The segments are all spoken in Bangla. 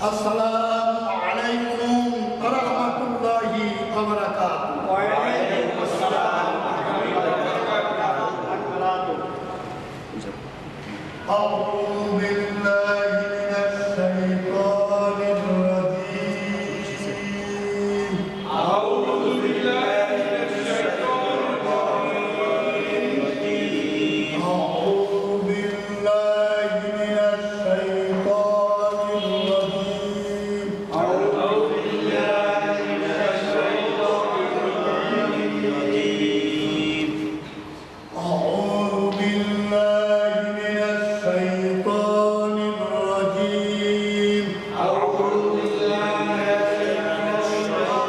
আসসালামু আলাইকুম ওয়া রাহমাতুল্লাহি ওয়া বারাকাতুহু। ওয়া আলাইকুম আসসালাম ওয়া রাহমাতুল্লাহি ওয়া বারাকাতুহু। আউযু বিল্লাহি মিনাশ শাইতানির রাজীম। আউযু বিল্লাহি মিনাশ শাইতানির রাজীম। আউযু বিল্লাহি মিনাশ শাইতানির রাজীম। আউযু বিল্লাহি মিনাশ শাইতানির রাজীম। আউযু বিল্লাহি মিনাশ শাইতানির রাজীম। আউযু বিল্লাহি মিনাশ শাইতানির রাজীম।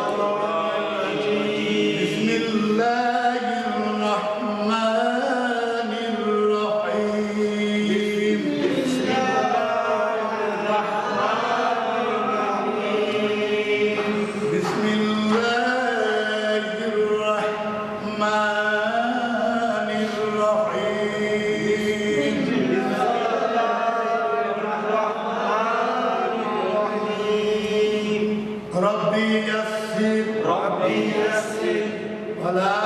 বিসমিল্লাহির রাহমানির রাহিম। বিসমিল্লাহির রাহমানির রাহিম। রব্বি ইয়াসসির ربي يسر ওয়ালা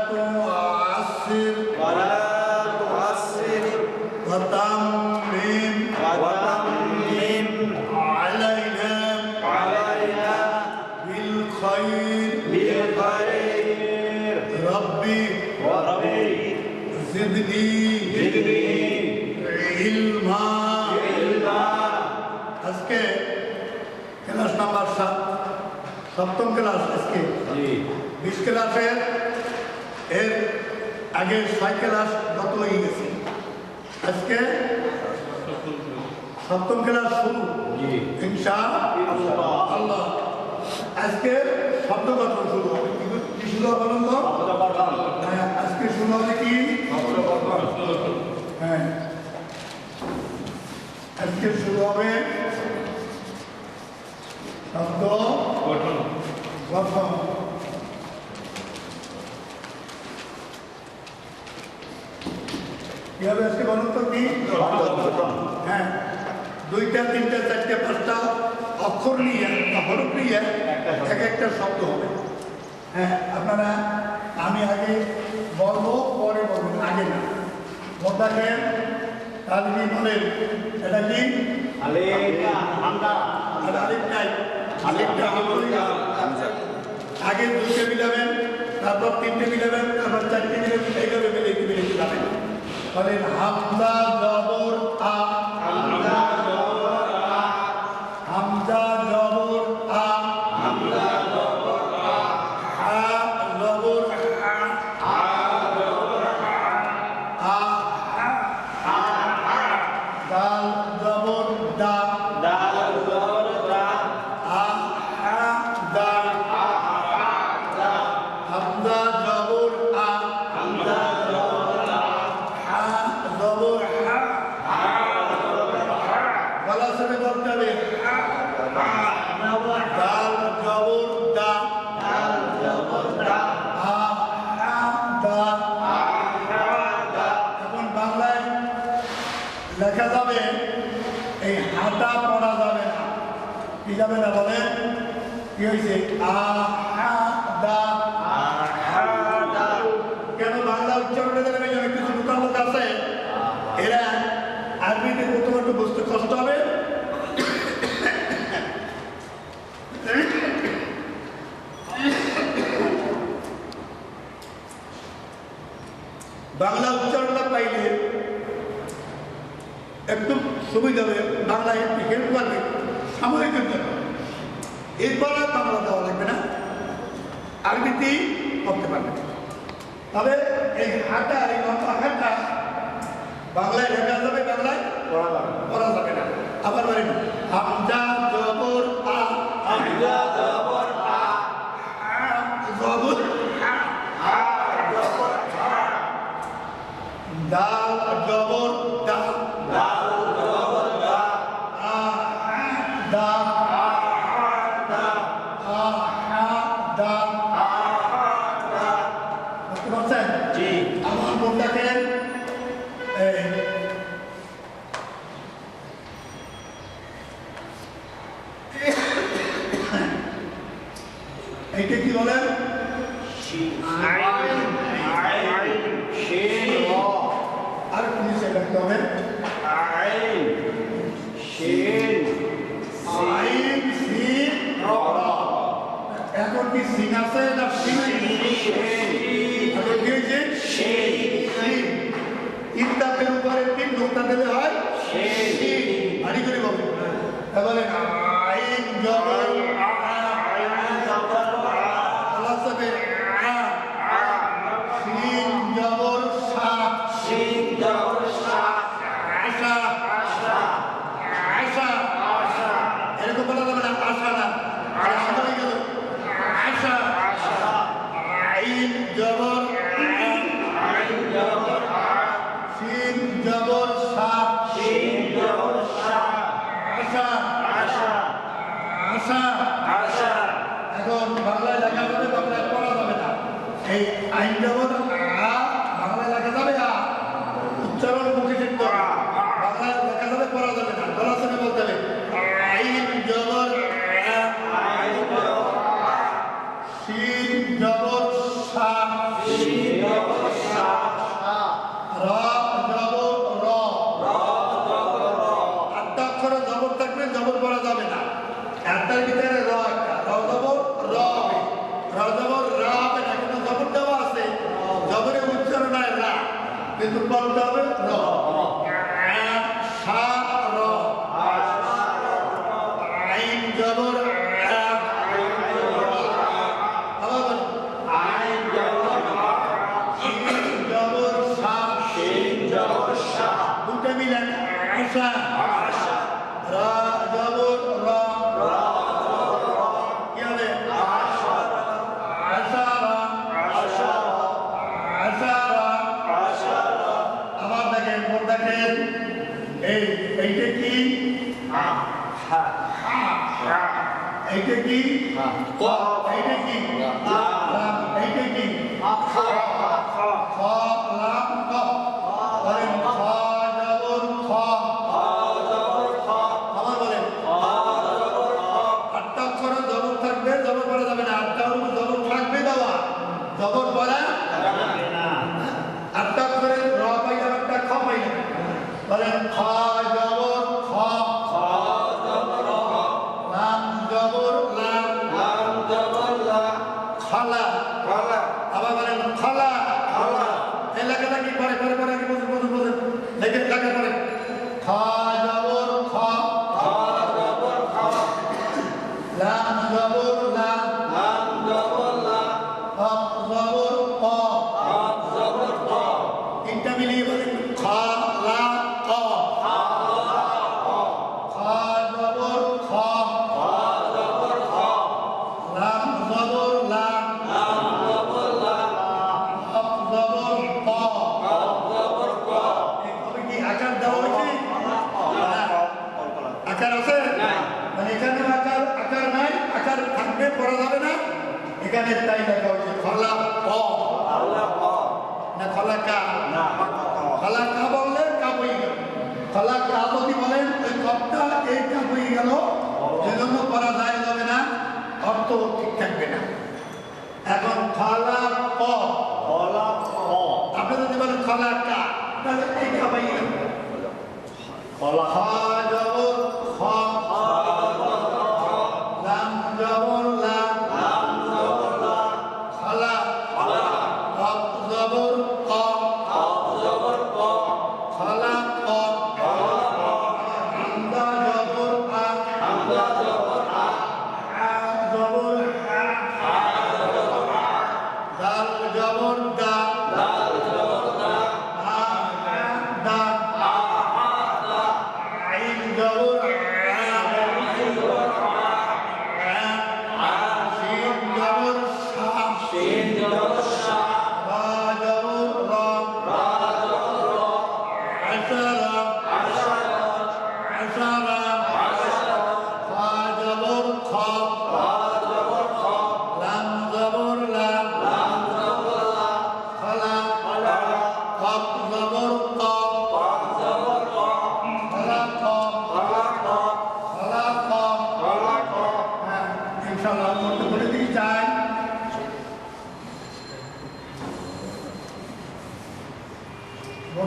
তুআসসির ولا تعسر وتمم وتمم علينا علينا بالخير بالخير ربي ربي زدني زدني علما। علما। আজকে ক্লাস নাম্বার 7, সপ্তম ক্লাস। আজকে 20 ক্লাসের এর আগে 6 ক্লাস গত হয়ে গেছে। আজকে সপ্তম ক্লাস শুরু ইনশাআল্লাহ। আজকে শব্দ গঠন শুরু হবে। কি শুরু হবে বলুন তো? হ্যাঁ, আজকে শুরু হবে কি? হ্যাঁ, আজকে শুরু হবে শব্দ গঠন। কি হবে আজকে বলুন তো? কি? হ্যাঁ, 2টা 3টা 4টা 5টা অক্ষর নিয়ে বা হরফ নিয়ে এক একটা শব্দ হবে। হ্যাঁ, আপনারা আমি আগে বলবো, পরে বলবেন, আগে না। মোদ্দাকে তালিমি বলেন, এটা কি? علينا حمدا আর আলিফ নাই, আলিফটা হামজা। আগে 2টে মিলাবেন, তারপর 3টে মিলাবেন, তারপর 4টে মিলাবেন, এইভাবে মিলে যাবেন। বলেন হামজা জবর আ, حمدا جبر হামজা জবর আ, حمدا جبر হা জবর হা, আ হা, দাল জবর দা, دال جبر دا আ হা দা, হামজা জবর আ, حمدا جبر হা জবর হা। গলা সাথে বলতে হবে দাল জবর দা, دال جبر دا আ হা দা। এখন বাংলায় লেখা যাবে, এই হাতা পড়া যাবে না। কি যাবে না বলেন? কি হয়েছে? আ হা দা। কেন বাংলা উচ্চারণে যাবে? কিছু বোকা লোক আছে, এরা আরবিতে প্রথম একটু বুঝতে কষ্ট হবে। বাংলা উচ্চারণটা পাইলে একটু সুবিধা হবে, বাংলায় একটু হেল্প করবে সাময়িকের জন্য। এরপর আর বাংলা দেওয়া লাগবে না, আরবিতেই করতে পারবে। তবে এই হাঁটা, এই লম্বা হাঁটা বাংলায় লেখা যাবে, বাংলায় পড়া যাবে না। আবার বলেন হামজা জবর আ, حمدا جبر آ হা জবর হা, দাল জবর দা, دال جبر دا আ হা দা, আ হা দা। বুঝতে পারছেন? জি আমার বোনটাকে এইটা কি বলেন? আর কি লিখতে হবে? আইন সিন র। এখন কি সিন আছে না সিন? এখন কি হয়েছে? সিন। ইত্তাপের উপরে তিন নোক্তা দিলে হয় সিন। আড়ি করে বলবে। তাহলে আইন জবর সিন জবর সা আশা আশা এরকম বলা যাবে না। আশা না আশা হয়ে গেল আশা। আইন জবর সিন জবর সা আশা আশা। এখন বাংলায় লেখা যাবে, বাংলায় পড়া যাবে না। এই আইন জবর বাংলায় লেখা যাবে, উচ্চারণ মুখে শিখতে হবে। বাংলায় লেখা যাবে, পড়া যাবে না। দলাসনে বলতে হবে আইন জবর সিন জবর সা র জবর র। আটটা অক্ষরে জবর থাকবে, জবর পড়া যাবে না। একটার ভিতরে র একটা, র জবর র হবে, র জবর রা হবে না। কিন্তু জবর দেওয়া আছে, জবরের উচ্চারণ হয় রা, কিন্তু বলতে হবে র। সা র আইন জবর দুটা মিলেন আশা রা জবর রা কি হবে? আবার দেখেন, দেখেন এইটা কি? এইটা কি? এইটা কি? এইটা কি? জবর পড়া আটটা করে র পাইলাম, একটা খ পাইলাম। বলেন খ জবর খ, লাম জবর লাম, খলা। আবার বলেন খলা। এই লেখাটা কি পরে পরে পরে আগে বোঝেন লেখা পরে খ জবর খ, লাম জবর লাম, তিনটা মিলিয়ে বলেন খ লা ক। খ জবর খ, লাম জবর লাম, জবর ক। এভাবে কি আকার দেওয়া হয়েছে? আকার আছে? মানে এখানে আকার নাই, আকার থাকবে, পড়া যাবে না। এখানে তাই লেখা হয়েছে খলা ক না খলা কা। খলা কা বললে কা বই গেল, খলা কা যদি বলেন ওই কপটা এই কা বই গেল, সেজন্য পড়া যায় যাবে না, অর্থ ঠিক থাকবে না। এখন খলা ক, আপনি যদি বলেন খলা কা, তাহলে এই কা বই গেল। খ জবর খ, লাম জবর লাম, খলা জবর ক, খলা ক। হামজা জবর আ, আ জবর আ, দাল জবর দা, আ দা, আইন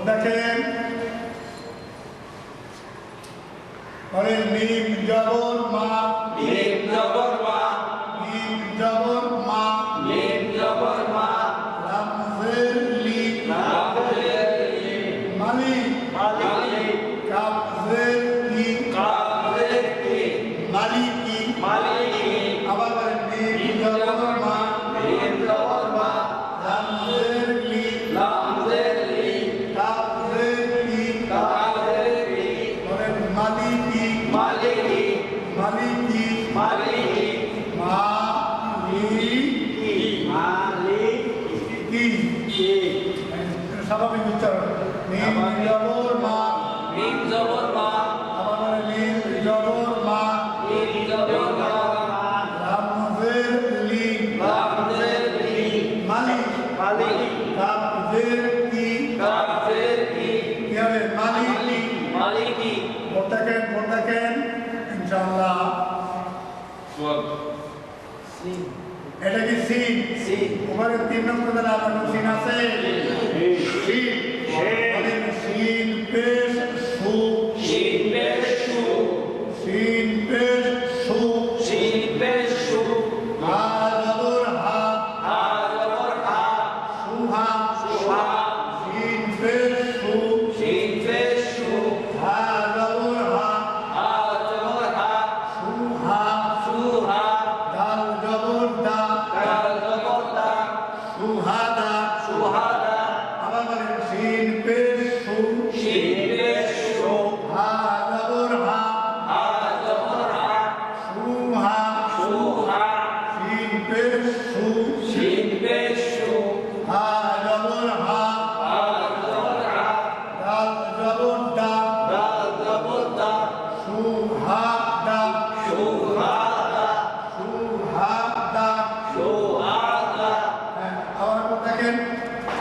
দেখেন বলেন মিম জবর মা মিম জবর মা মিম জবর মা মিম জবর মা লাম জের লি লাম জের লি মালি মালি কাফ জের কি কাফ জের কি মালিকি মালিকি আবার বলেন মিম জবর মা মিম জবর মা লাম জের লি লাম জের লি কাফ জের কি কাফ জের কি বলেন মালিকি মালিকি মালিকি মালিকি মালিকি মালিকি কি স্বাভাবিক উচ্চারণ মিম জবর মা মিম জবর মা আবার বলেন মিম জবর মা মিম জবর মা লাম জের লি লাম জের লি মালিক মালিকি কাফ জের কি কাফ জের কি কি হবে মালিকি মালিকি পড়তেকেন ইনশাআল্লাহ এটা কি সিন সিন উপরে 3 নম্বর দ্বারা আপনার সিন আছে সিন বলেন সিন পেশ সু শিন পেশ সু সিন পেশ সু শিন পেশ সু হা জবর হা হা জবর হা সুহা সুহা সিন পেশ সু শিন পেশ সু হা জবর হা হা জবর হা সুহা সুহা দাল জবর দা দাল জবর দা সুহাদা সুহাদা আবার বলেন সিন পেশ সু শিন পেশ সু হা জবর হা হা জবর হা সুহা সুহা সিন পেশ সু শিন পেশ সু হা জবর হা হা জবর হা দাল জবর দা দাল জবর দা সুহাদা সুহাদা সুহাদা সুহাদা আবার দেখেন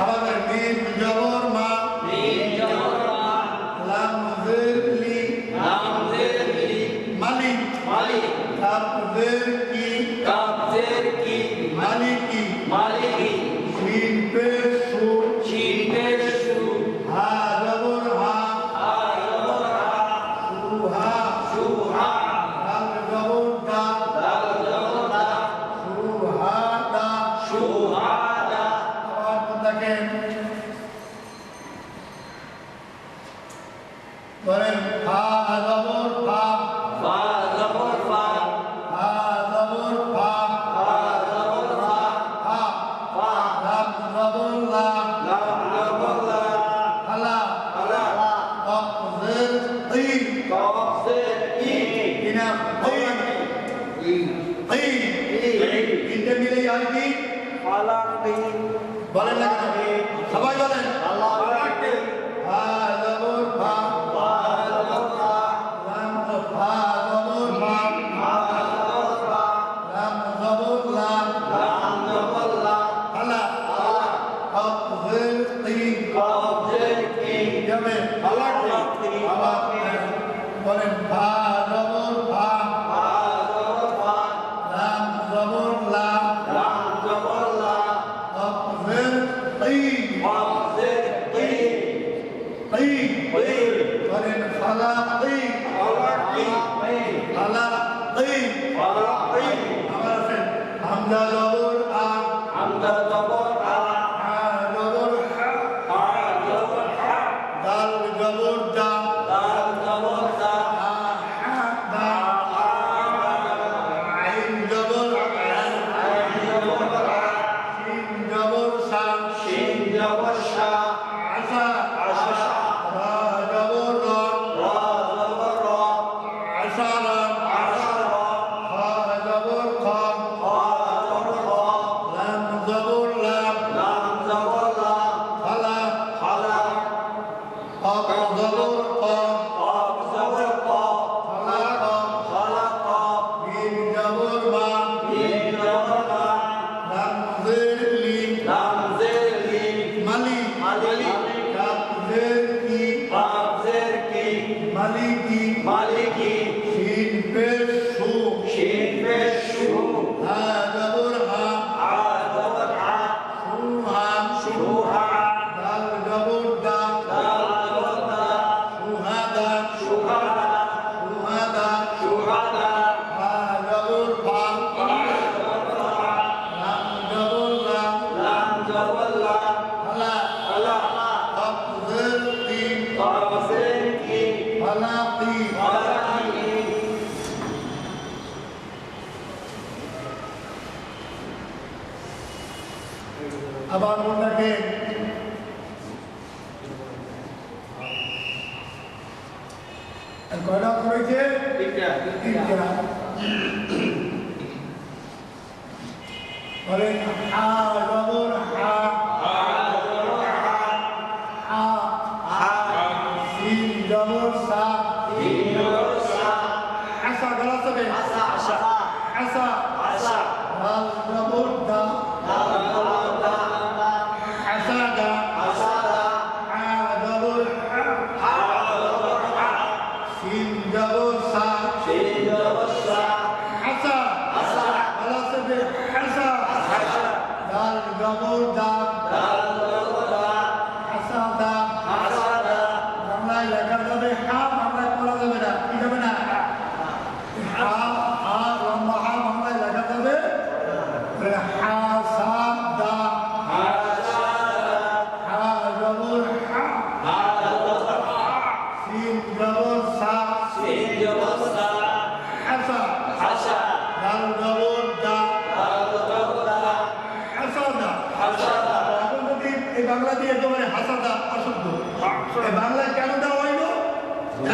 আবার মিম জবর মা মিম জবর মা লাম জের লি লাম জের লি মালিক মালিক কাফ জের কি কাফ জের কি মালিকি মালিকি সিন পেশ সু শিন পেশ সু হা জবর হা হা জবর হা সুহা সুহা দাল জবর দা দাল জবর দা সুহাদা সুহাদা আবার দেখেন বলেন হা জবর ফা ফা জবর ফা হা জবর ফা ফা জবর ফা হা ফা লাম জবর লা লাম জবর লা হালা আলা কফ জের তি কফ জের ই কিনা তি তি তিনটে মিলে হয় কি ফালাকি বলেন না কেন? সবাই বলেন ফালাকি হা জবর ফা ফা জবর ফা লাম ফা জবর ফা ফা জবর ফা লাম জবর লা লাম জবর লা হালা আলা কফ জের তি কফ জের কি যাবে ফালাকি আবার বলেন ফা জবর ফা ফা জবর ফা লাম জবর লা লাম জবর লা কফ জের তি কফ জের কি তি কি বলেন ফালা তি ফালাকি ফালা তি ফালাকি আবার আছেন হামজা জবর আ হামজা জবর আ হা জবর হা হা জবর হা দাল জবর দা দাল জবর দা হা হা দা আইন জবর আ আইন জবর আ সিন জবর সা শিন জবর শা আসা আশা রা জবর রা রা জবর রা আসারা আশারা খা জবর খা খা জবর খা লাম জবর লাম লাম জবর লা ফালা ফালা কফ জবর ক কফ জবর কা ফালা ক ফালা কা মিম জবর মা মিম জবর মা লাম জের লি লাম জের লি মালি মালিক কাফ জের কি কাফ জের কি মালিকি মালিকি সিন আবার ওনাকে কয়টা করেছে? তিনটা। বলেন হা জবর হা, সিন জবর সা, আসা গলা তবে আসা, লাল জবর দা, আসা দা, হা জবর হা, সিন জবর সা, আসা গলা তবে আসা, লাল জবর দা, আসা দা, বাংলায় লেখা যাবে হা, বাংলায় পড়া যাবে না। কি যাবে না? হা হা লম্বা হা বাংলায় লেখা যাবে হা সা দা, হা জবর হা, সিন জবর সা, হাসা, লাল জবর দা, হাসা দা। এখন যদি এই বাংলা দিয়ে একেবারে হাসা দা অশুদ্ধ, এই বাংলা কেন দেওয়া হইল?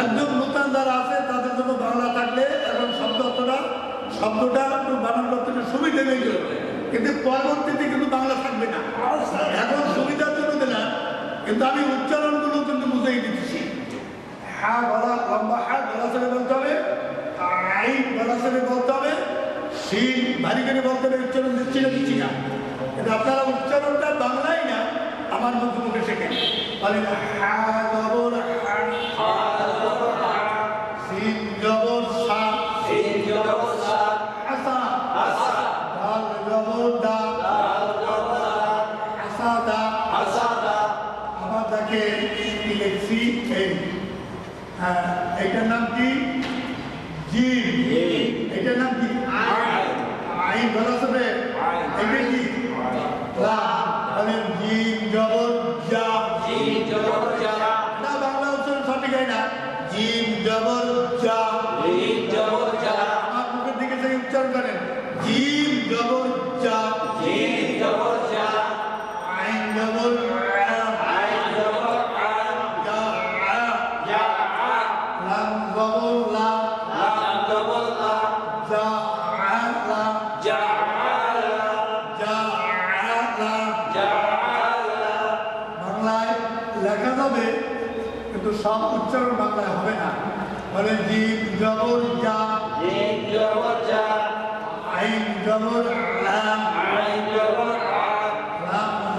একজন নূতন যারা আছে তাদের জন্য বাংলা থাকলে এখন শব্দটা একটু বানান করতে একটু সুবিধা হয়ে গেল, কিন্তু পরবর্তীতে কিন্তু বাংলা থাকবে না। এখন সুবিধার জন্য দিলাম, কিন্তু আমি উচ্চারণগুলো কিন্তু বুঝেই দিচ্ছি। হা গলা লম্বা, হা গলা ছেড়ে বলতে হবে, আই গলা ছেড়ে বলতে হবে, সিন ভারী করে বলতে হবে। উচ্চারণ দিচ্ছি না, কিন্তু আপনারা উচ্চারণটা বাংলায় না আমার মধ্যে মুখে শেখেন। বলেন হা জবর হা, সিন জবর সা, আসা, লাল জবর দা, আসা দা। আবার দেখে কি লিখছি, এইটার নাম কি? জিম। এটার নাম কি? আই বলা যাবে। এটা কি? লা। বলেন জিম জবর জা, না বাংলা উচ্চারণ সঠিক হয় না। জিম জবর জা, আমার মুখের দিকে থেকে উচ্চারণ করেন। জিম জবর জা, আইন জবর লাম জবর লা, বাংলায় লেখা যাবে কিন্তু সব উচ্চারণ বাংলায় হবে না। বলে জিম জবর জা, আইন জবর লা, লাম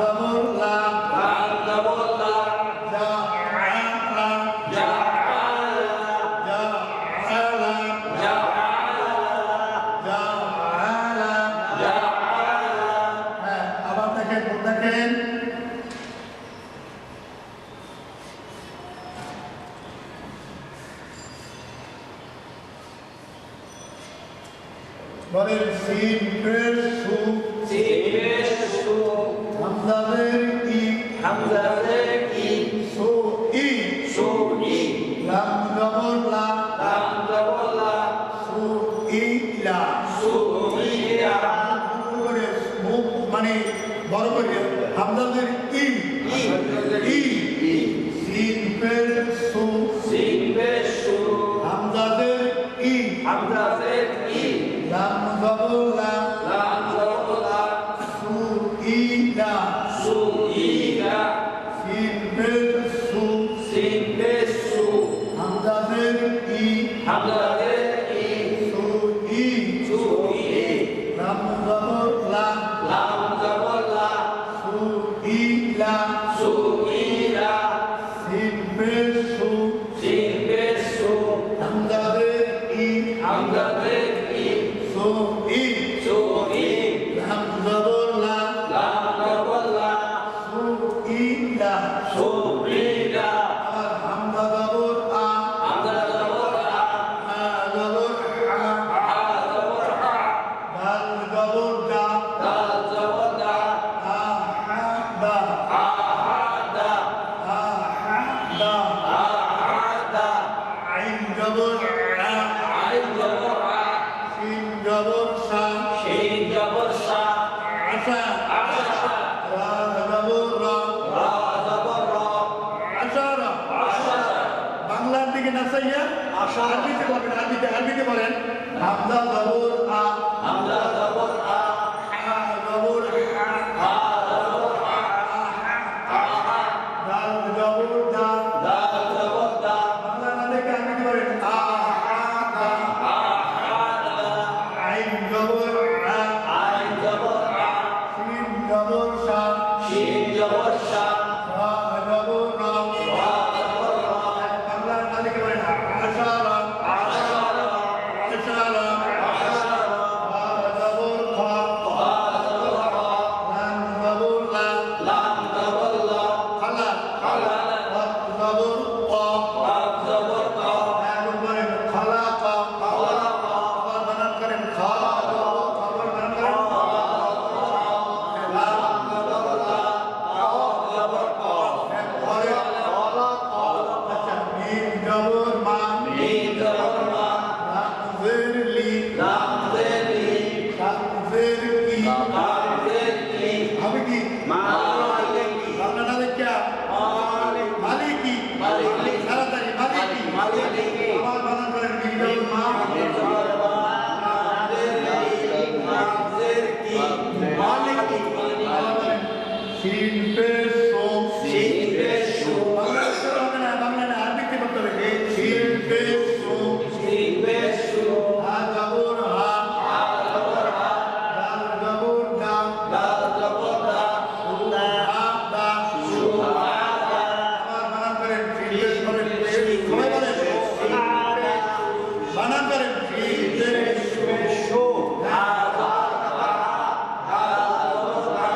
জবর লা, আবার দেখেন বলেন সিন পেশ সু, হামজাদের ই, সু ই, লাম জবর লা, সু ই লা। করে মুখ মানে বড় করে হামজাদের ই, সিন পেশ সু, হামজাদের ই, লাম জবর লা, সু ই লা, সিন পেশ সু, হামজাদের ই, সু ই, লাম জবর লা, সু ই লা, সিন পেশ সু, হামজাদের ই, সু ই, লাম জবর লা, সু ই লা। আর হামজা জবর আ, হা জবর হা, দাল জবর দা, হা হা দা, আইন জবর আ, সিন জবর সা, আসা, লাল চাইয়া আশা। আরবিতে বলেন, আরবিতে বলেন হামজা জবর আ, হামজা জবর আ, হা জবর হা, হা জবর হা, দাল জবর দা, দাল জবর দা, বাংলা না দেখে আরবিতে বলেন আ হা দা, আইন জবর আ, আইন জবর আ, শিন জবর সা, শিন জবর শা, রা জবর রা, রা জবর রা, বাংলা না দেখে বলেন আশারা, আশারা, আশারা, রা জবর খা, খা জবর খা, লাম জবর লা, লাম জবর লা, খালা, খালা, রা জবর ক, কাফ জবর কা, এখন বলেন খালাকা, খালাকা, আবার বানান করেন খা জবর, আবার বানান করেন লাম জবর লা, কাফ জবর কা, পরে আচ্ছা মিম জবর মা, মিম জবর মা, লাম জের লি, লাম জের লি, কাফ জের কি, কাফ জের কি, হবে কি মালিকি, বাংলা না দেখে মালিকি, মালিকি, তাড়াতাড়ি মালিকি, মালিকি, আবার বানান করেন মিম জবর মা, মিম জবর মা, লাম জের লি, কাফ জের কি, মালিকি, আবার বলেন শিন পেশ সো, শিন পেশ শু, বাংলা না আরবিতে বলতে হবে শিন পেশ সো, শিন পেশ শু, হা জবর হা, হা জবর হা, দাল জবর দা, দাল জবর দা, হা দা, শু হা দা, আবার বানান করেন শিন পেশ করেন, সবাই বলেন বানান করেন শিন পেশ সো, শু হা দা, হা জবর দা,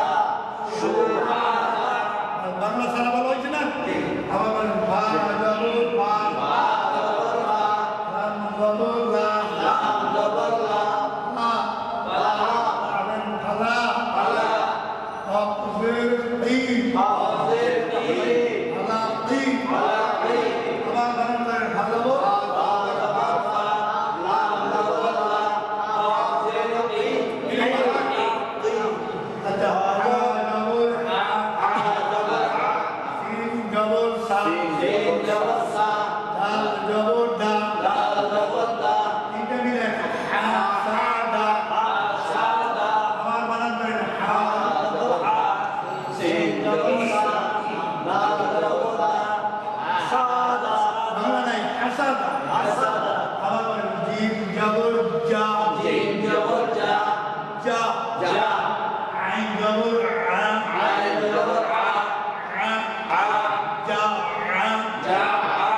শু হা দা, আর বাংলা সারা বলা হয়েছে না আবার বলেন ভা জবর ভা, হা জবর হা, লাম জবর লা, লাম জবর লা, হা, লা, বলেন ফালা, ফালা, কফ জের কি, কাফ জের কি, ফালা কি, ফালা কি, আবার বানান করেন হা জবর হা জবর ফা, লাম জবর লা, কাফ জের কি, আচ্ছা হা জবর হা, হা জবর হা, শিন জবর সা, শিন জবর সা, দাল জবর দা, দাল জবর দা, তিনটা মিলে হা সা দা, হা সা দা, আবার বানান করেন হা, জবর হা, শিন জবর সা, দাল জবর দা, সা দা, বাংলা নাই আসা দা, আসা দা, আবার বলেন জিম জবর জা, জিম জবর জা, জা, জা, আইন জবর আ, আইন জবর আ, আ, আ, জা, আ, জা আ,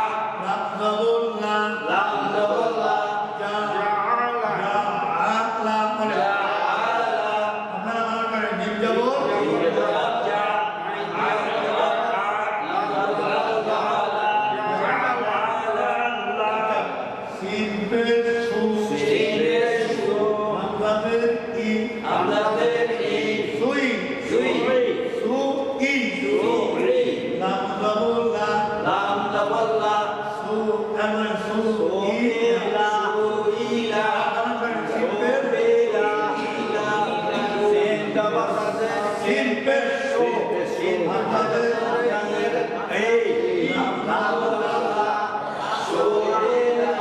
লাম জবর লা, লাম জবর লা, জা, জা, আ, লাম বলেন জা আ লা, আপনারা বানান করেন জিম জবর জিম জবর জা, আইন জবর আ, লাম জবর জা লা, জা লা লা, সিন পেশ সু, শিন পেশ শু, হামজাদের ই, আমাদের ই, সুই, সুই, সু ই, সুই, লাম জবর লা, লাম জবর লা, সু এমন সু ই, ইলা, ইলা, বানান করেন সিন পেশ ইলা, ইলা, শিন জবর সাথে সিন পেশ সু, শিন হামজাদের এই, লাম জবর লা, শু ইলা,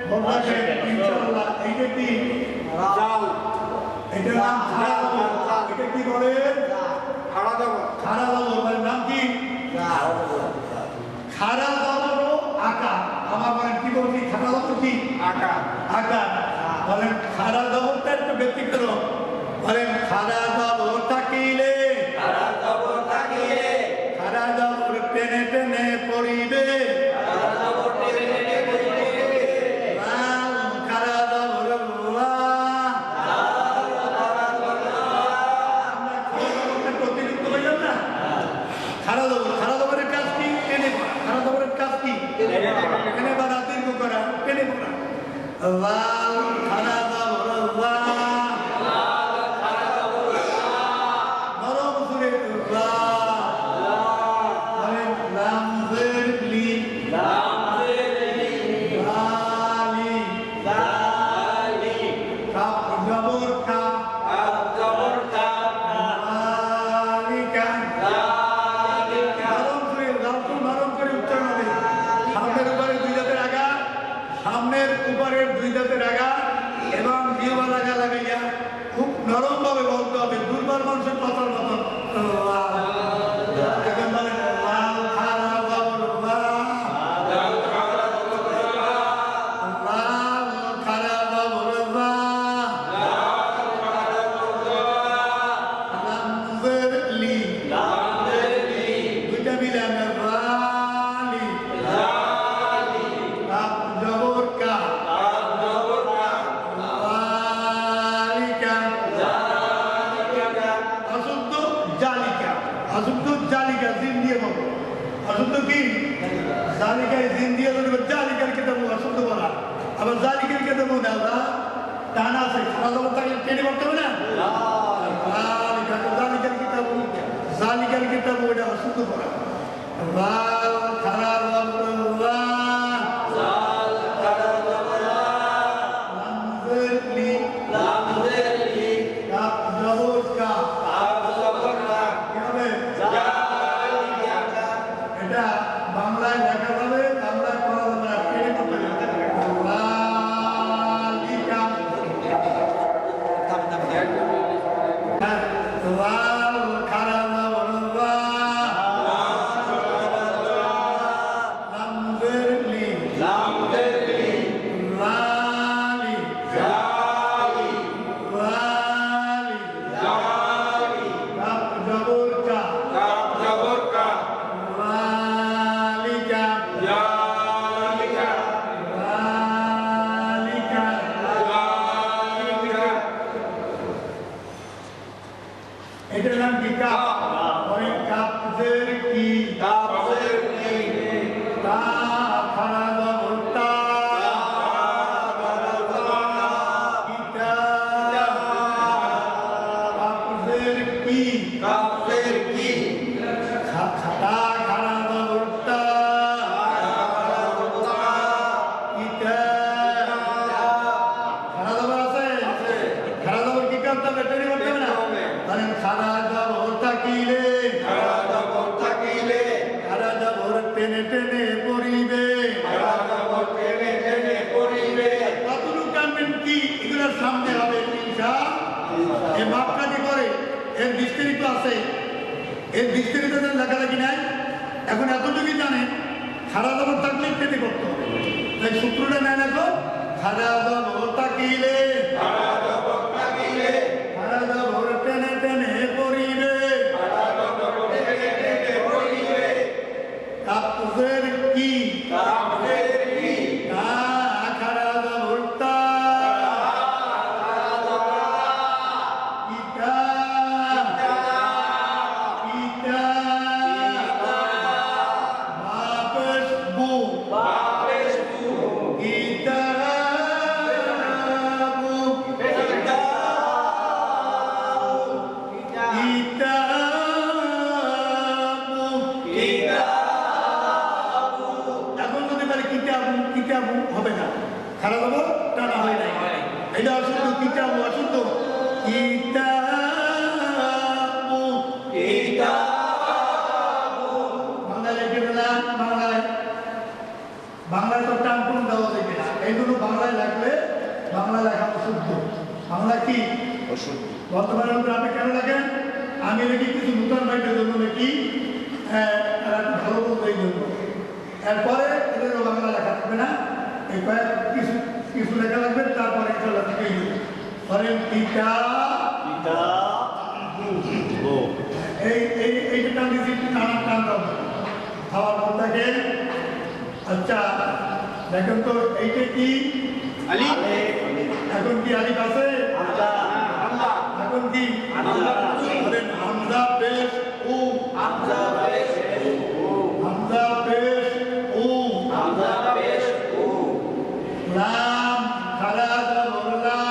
বলবেন ইনশাআল্লাহ এইটা কি জাল, এটা নাম খাড়া জবর, এটা কি বলেন খাড়া জবর, খাড়া জবর এর নাম কি খাড়া জবর ও আকার আমার বলেন কি বলছি খাড়া জবর কি আকার, আকার বলেন খাড়া জবরটা একটু ব্যতিক্রম বলেন খাড়া জবর থাকিলে খাড়া জবর থাকিলে, খাড়া জবর টেনে টেনে পড়িবে খাড়া জবর টেনে টেনে পড়িবে, লাল খাড়া জবর লা আমরা খাড়া জবরটা একটু অতিরিক্ত হইলাম না খাড়া জবরের কাজ কি টেনে পড়া খাড়া জবরের কাজ কি টেনে পড়া দীর্ঘ করা টেনে পড়া লাল খাড়া জবর লা নরম সুরে লা বলেন লাম জের লি লাম জের লি, লালি লালি, কাপ জবর কা কাফ জবর কা, লালিকা লালিকা, নরম করে লাল নরম করে উচ্চারণ হবে সামনের উপরে দুই জাতের আগা জায়গায় জিন দিয়ে ধরবে জালিকার কিতাব অশুদ্ধ বলা, আবার জালিকার কিতাব আল্লাহ টান আছে, খারাপ জবর থাকলে টেনে পড়তে হবে না। জালিকার কিতাব, জালিকার কিতাব ওইটা অশুদ্ধ বলা। খারাপ বাংলায় লেখা যাবে, বাংলায় পড়া যাবে না, টেনে পড়তে হবে। এটার নাম কি? কাপ। অনেক কাপদের কি? কাপদের কি? তা খারাপ ভর্তা কাপদের কি? কাপদের কি? খাতা খারাপ ভর্তা খারাপ আছে, খারাপ কি করতে হবে? টেনে করতে হবে না। খারা জবর থাকিলে, খারা জবর থাকিলে, খারা জবর টেনে টেনে পড়িবে, খারা জবর টেনে টেনে পড়িবে। কতটুকু কানবেন কি এগুলোর সামনে হবে ইনশাআল্লাহ। এই মাপকাঠি করে এর বিস্তারিত আছে, এর বিস্তারিত লেখালেখি নাই। এখন এতটুকুই জানেন খারা জবর থাকলে টেনে করতে হবে। তাই সূত্রটা নেন এখন, খারা জবর থাকিলে, খারা জবর থাকিলে, খারা জবর টেনে টেনে পড়িবে, কাপদের কি? কাপদের কি? খারা জবর তা ইতা ইতা বাপস বু বাপস বু ইতা বু ইতা এখন যদি পারে কিতাবু, কিতাবু হবে না, খারাপ হবো টানা হয় নাই, এটা অশুদ্ধ। কিতাবু অশুদ্ধ, কিতাবু কিতাবু বাংলায় লিখে দিলাম। বাংলায় বাংলায় তো টান টুন দেওয়া যাবে না, এইগুলো বাংলায় লাগলে বাংলা লেখা অশুদ্ধ। বাংলা কি অশুদ্ধ? বর্তমানে আপনি কেন লেখেন? আমি লিখি কিছু নূতন ভাইদের জন্য লিখি, ভালো বলবো এই জন্য। এরপরে এদেরও বাংলা লেখা থাকবে না, এই কয়েক কিছু কিছু লেখা লাগবে, তারপরে চলা থেকে ধরেন পিতা পিতা এইটা টান দিচ্ছি, টান টান খাওয়ার পর থাকে। আচ্ছা দেখেন তো এইটা কি? আলিফ। এখন কি আলিফ আছে? এখন কি? ধরেন হামজা পেশ উ, হামজা পেশ উ, হামজা পেশ উ, হামজা পেশ উ, লাম খারা জবর লা,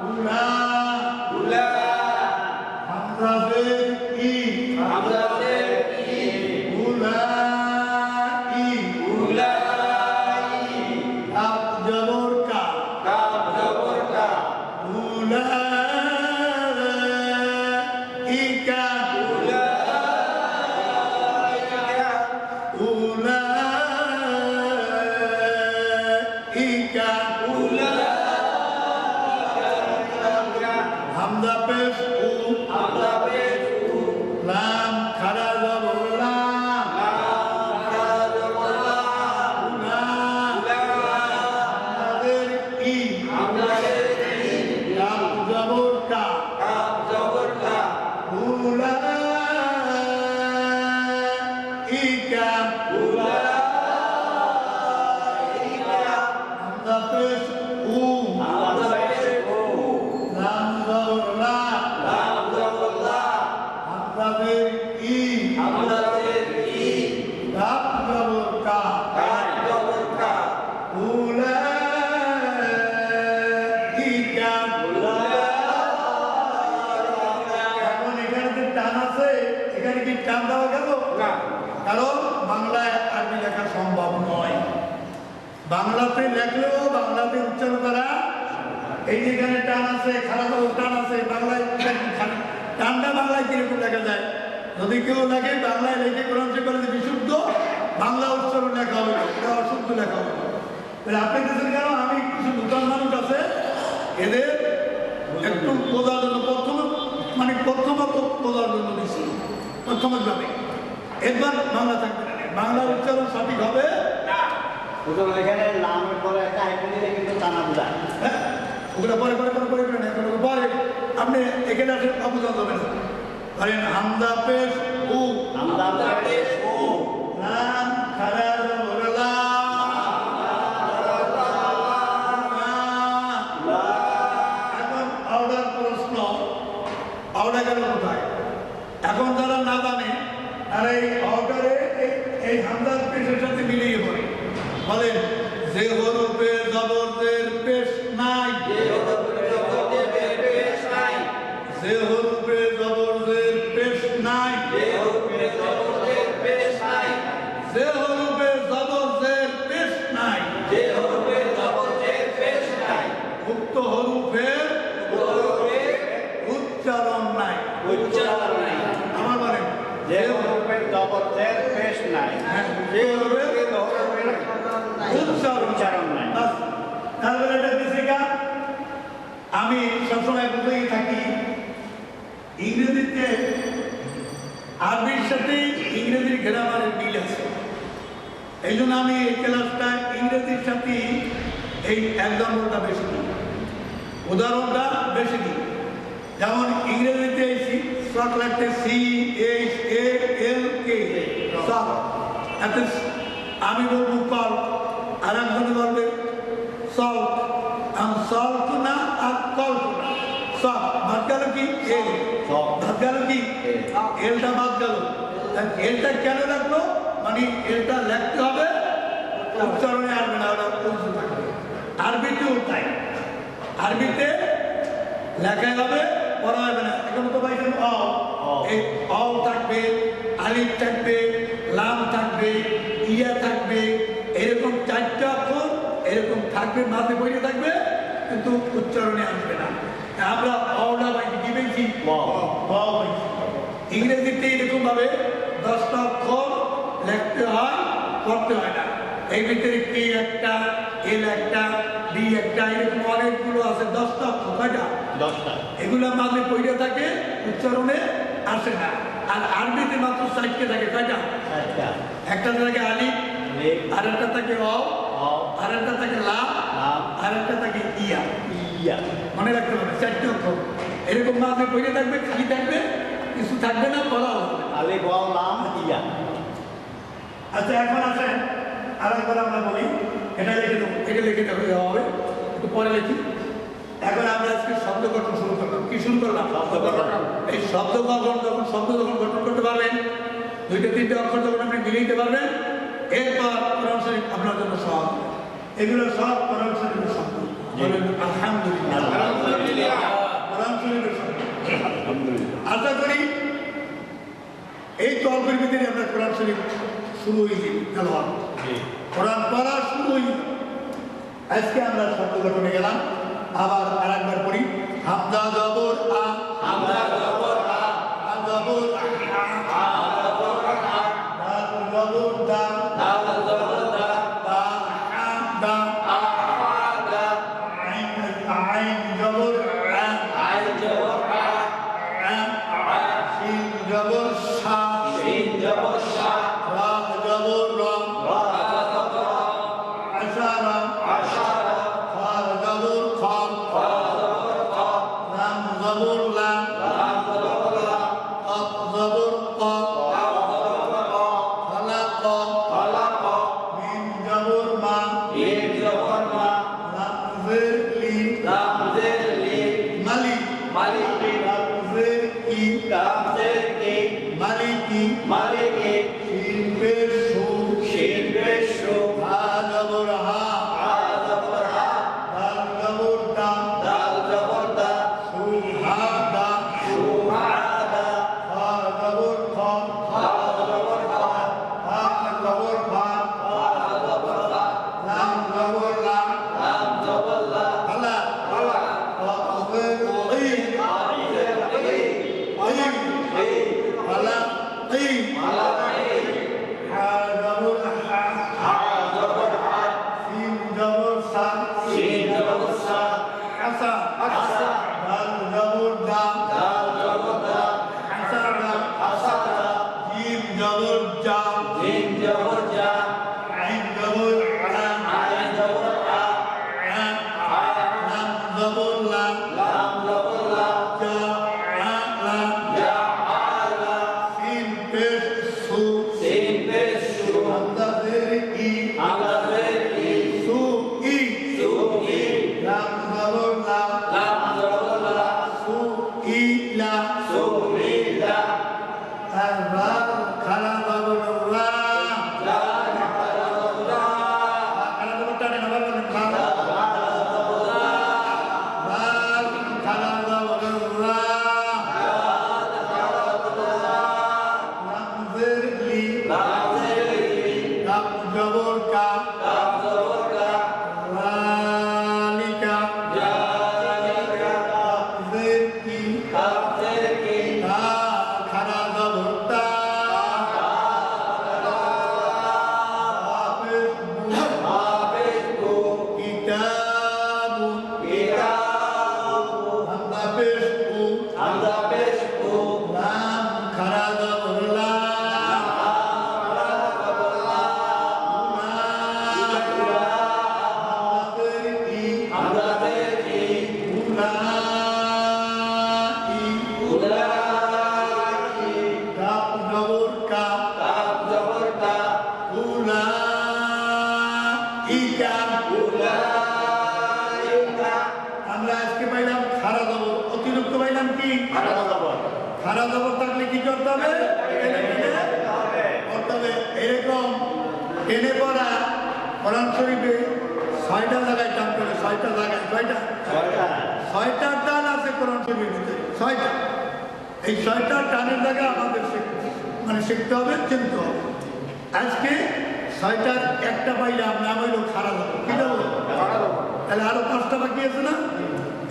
উলা উলা, হামজা পেশ ই, হামজা পেশ ই, উলা ই, উলা ই, কাপ জবর কা, কাপ জবর কা, উলা ইকা, উলা উলা ইকা, উলা হামজা পেশ উ, হামজা পেশ উ, লাম খারা জবর লা, লাম খারা জবর লা, উলা হামজাদের ই, হামজাদের ই, কাপ জবর কা, কাপ জবর কা, উলা ইকা, উলা ইকা, হামজা পেশ উ, হামজা পেশ উ, লাম জবর লা, লাম জবর লা, বাংলাতে লেখলেও বাংলাতে উচ্চারণ করা, এই যেখানে টান আছে, খারাপ টান আছে, বাংলায় টানটা বাংলায় কিরকম লেখা যায়? যদি কেউ লেখে বাংলায় লিখে কোরআন শরীফ বলে বিশুদ্ধ বাংলা উচ্চারণ লেখা হবে, এটা অশুদ্ধ লেখা হবে। তাহলে আপনি দেখছেন কেন? আমি কিছু নূতন মানুষ আছে, এদের একটু বোঝার জন্য প্রথমত বোঝার জন্য দিচ্ছি, প্রথমভাবে। এবার বাংলা থাকবে না, বাংলা উচ্চারণ সঠিক হবে না। এখানে নামের পরে একটা আইকন দিলে কিন্তু টানা বোঝায়। হ্যাঁ, ওগুলো পরে আপনি এখানে আসে অবদান দেবেন। ধরেন হামদা পেশ উ, হামদা পেশ উ, লাম খারা জবরলা, এখন আওড়ার প্রশ্ন, আওড়া গেল কোথায়? এখন যারা না জানে তারা এই আওড়ারে এই হামদার পেশের সাথে মিলিয়ে পড়ে, বলেন যে হরফে জবরদের পেশ নাই, যে হরফে জবরদের পেশ নাই, যে হরফে জবরদের পেশ নাই, যে হরফে জবরদের পেশ নাই, যে হরফে জবরদের পেশ নাই, যে হরফে জবরদের পেশ নাই, উক্ত হরফের উচ্চারণ নাই, উচ্চারণ নাই। আমার বলেন যে হরফের জবরদের পেশ নাই, যে হরফের উচ্চারণ নাই। তাহলে এটা বেসিকা আমি সবসময় বলতেই থাকি, ইংরেজিতে আরবির সাথে ইংরেজির গ্রামারের মিল আছে। এই জন্য আমি এই ক্লাসটা ইংরেজির সাথে এই এক্সাম্পলটা বেশি দিই, উদাহরণটা বেশি দিই। যেমন ইংরেজিতে শর্ট লাগছে CHALK, আমি বলবো কল, আর একজনে বলবে সল্ট, সল্ট না আর কল্ট না, সব বাদ গেল কি এল, বাদ গেল কি এলটা বাদ গেল। এলটা কেন রাখলো? মানে এলটা লিখতে হবে, উচ্চারণে আসবে না, ওটা উচ্চারণ থাকবে। আরবিতেও তাই, আরবিতে লেখা হবে, পড়া হবে না। এখন তো পাইছেন এই অ থাকবে, আলিফ থাকবে, লাম থাকবে, ইয়া থাকবে, এরকম চারটা অক্ষর এরকম থাকবে, মাঝে বইয়ে থাকবে, কিন্তু উচ্চারণে আসবে না। আমরা অটা পাইছি, কি পেয়েছি? ইংরেজিতে এরকম ভাবে 10টা অক্ষর লিখতে হয়, পড়তে হয় না। এই ভিতরে কে একটা, এল একটা, ডি একটা, এরকম অনেকগুলো আছে, 10টা অক্ষর, কয়টা? 10টা। এগুলো মাঝে পড়ে থাকে, উচ্চারণে আসে না। আর আরবিতে মাত্র 4টে থাকে, কয়টা? 4টা। একটা থাকে আলিফ, আর একটা থাকে অ, আর একটা থাকে লাম, আর একটা থাকে ইয়া। মনে রাখতে হবে 4টে অক্ষর এরকম মাঝে পড়ে থাকবে, খালি থাকবে, কিছু থাকবে না, বলা হবে আলিফ, ওয়াও, লাম, ইয়া। আচ্ছা, এখন আসেন আরেকবার আমরা বলি, এটা লিখে দেবো, এটা লিখে দেওয়া হবে, একটু পরে লিখি। এখন আমরা আজকে শব্দ গঠন শুরু করলাম। কি শুরু করলাম? শব্দ গঠন। এই শব্দ গঠন, যখন শব্দ যখন গঠন করতে পারবেন, 2-3টে অক্ষর যখন আপনি মিলিয়ে দিতে পারবেন, এরপর কোরআন শরীফ আপনার জন্য সহজ। এগুলো সব কোরআন শরীফের শব্দ। বলেন আলহামদুলিল্লাহ। কোরআন শরীফের শব্দ। আশা করি এই তল্পের ভিতরে আমরা কোরআন শরীফ শুরু হয়েছি, কোরআন পড়া শুরু হয়েছে। আজকে আমরা শব্দ গঠনে গেলাম, আবার আরেকবার পড়ি। হামদা জবর আ, হামদা জবর আ, আ জবর আ, আ জবর আ, দাল জবর দা, দাল জবর দা, দা আ দা, আ দা, আইন আইন জবর আ, আইন জবর আ, আ শিন জবর শা, শিন জবর শা, রা জবর রা, রা জবর রা, আশারা, আশারা, খা জবর খা, খা জবর খা, লাম জবর লাম, লাম জবর লাম, কাফ জবর কাফ, কাফ জবর কাফ, খালাক, খালাক, মিম জবর মা, মিম জবর মা, লাম জের লি, লাম জের লি, মালিক, মালিকি, লাম জের কি, লাম জের কি, মালিকি, মালিকি, শিন পেশ শু, শিন পেশ শু, হা জবর হা, হা জবর আমরা আজকে পাইলাম খারা জবর, অতিরিক্ত পাইলাম কি খারা জবর থাকলে কি করতে হবে? টেনে টেনে করতে হবে। এরকম টেনে পড়া কোরআন শরীফে 6টা জায়গায় টান করে, 6টা জায়গায়, 6টা টান আছে কোরআন শরীফের ভিতরে, 6টা। এই 6টা টানের জায়গায় আমাদের শিখতে হবে, চিনতে হবে। আজকে 6টার একটা পাইলাম, নাম হইল খারা জবর। কি দেবো? তাহলে আরো 5টা বাকি আছে না?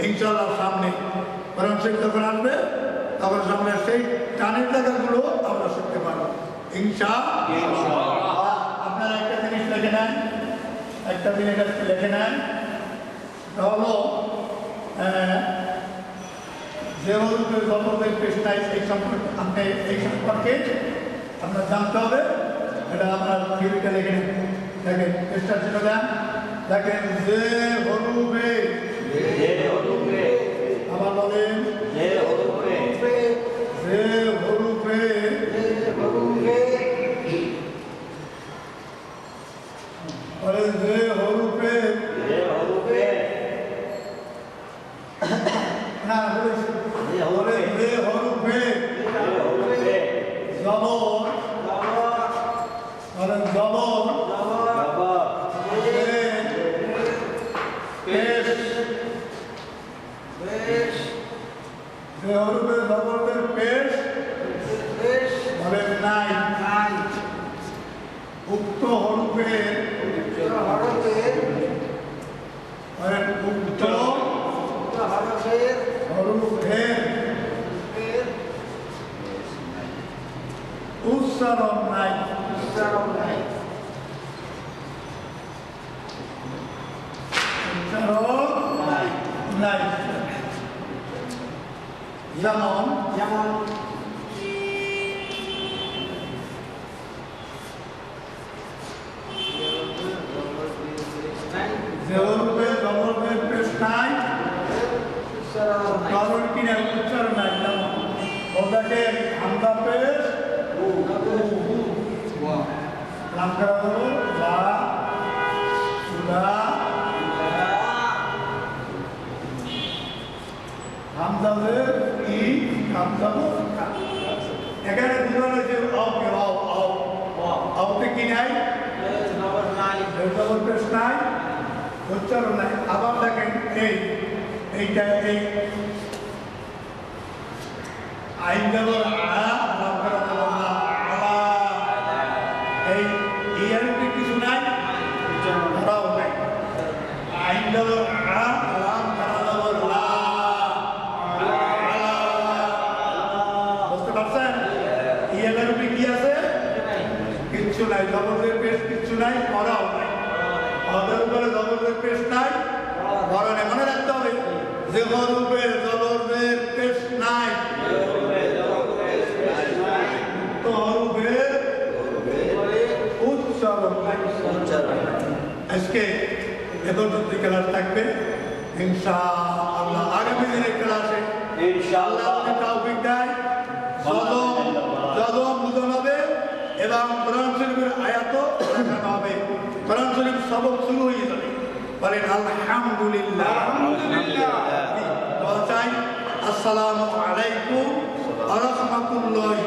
ইনশাআল্লাহ সামনে কোরআন শরীফ যখন আসবে তখন সামনে সেই টানের জায়গাগুলো আমরা শিখতে পারবো ইনশাআল্লাহ। আপনারা একটা জিনিস লিখে নেন, একটা জিনিস লিখে নেন, হলো যে হরুফের জবরের পেশটাই এই সম্পর্কে আপনি এই সম্পর্কে আপনার জানতে হবে। এটা আপনার থিওরিটা লিখে নেন। দেখেন পেশটা ছিল দেন, দেখেন যে হরুফে, আবার বলেন যে হরুফে, বলেন যে হরুফে না বলেন যে হরুফে জবর, বলেন জবর যে হরুফে জবরের পেশ বলেন নাই, উক্ত হরুফের বলেন উক্ত হরুফের উচ্চারণ নাই, উচ্চারণ নাই। যেমন যে হরুফে জবরের পেশ নাই, কারণ কি না উচ্চারণ নাই। যেমন ওটাকে হামদা পেশ নাম করা হলো লা সুলা, হামদাদের ই, হামদাদের এখানে দুজন হয়েছে আউতে কি নাই, জবর পেশ নাই, উচ্চারণ নাই। আবার দেখেন এইটা এই আইন জবর এই ইয়ার উপরে কিছু নাই, ধরাও নাই। আইন জবর বুঝতে পারছেন? ইয়ার উপরে কি আছে? কিচ্ছু নাই, জবরের পেশ কিচ্ছু নাই, ধরাও নাই। আমাদের উপরে জবরের পেশ নাই, ধরনে মনে রাখতে হবে যে হরুফের জবরের পেশ নাই, তো হরুফের উচ্চারণ নাই। আজকে এ পর্যন্ত ক্লাস থাকবে ইনশাআল্লাহ। আগামী দিনের ক্লাসে ইনশাআল্লাহ তৌফিক দেয় যদম বুঝানো হবে এবং কোরআন শরীফের আয়াতও দেখানো হবে। কোরআন শরীফ সবক শুরু হয়ে যাবে। বলেন আলহামদুলিল্লাহ। চাই আসসালামু আলাইকুম ওয়া রাহমাতুল্লাহি।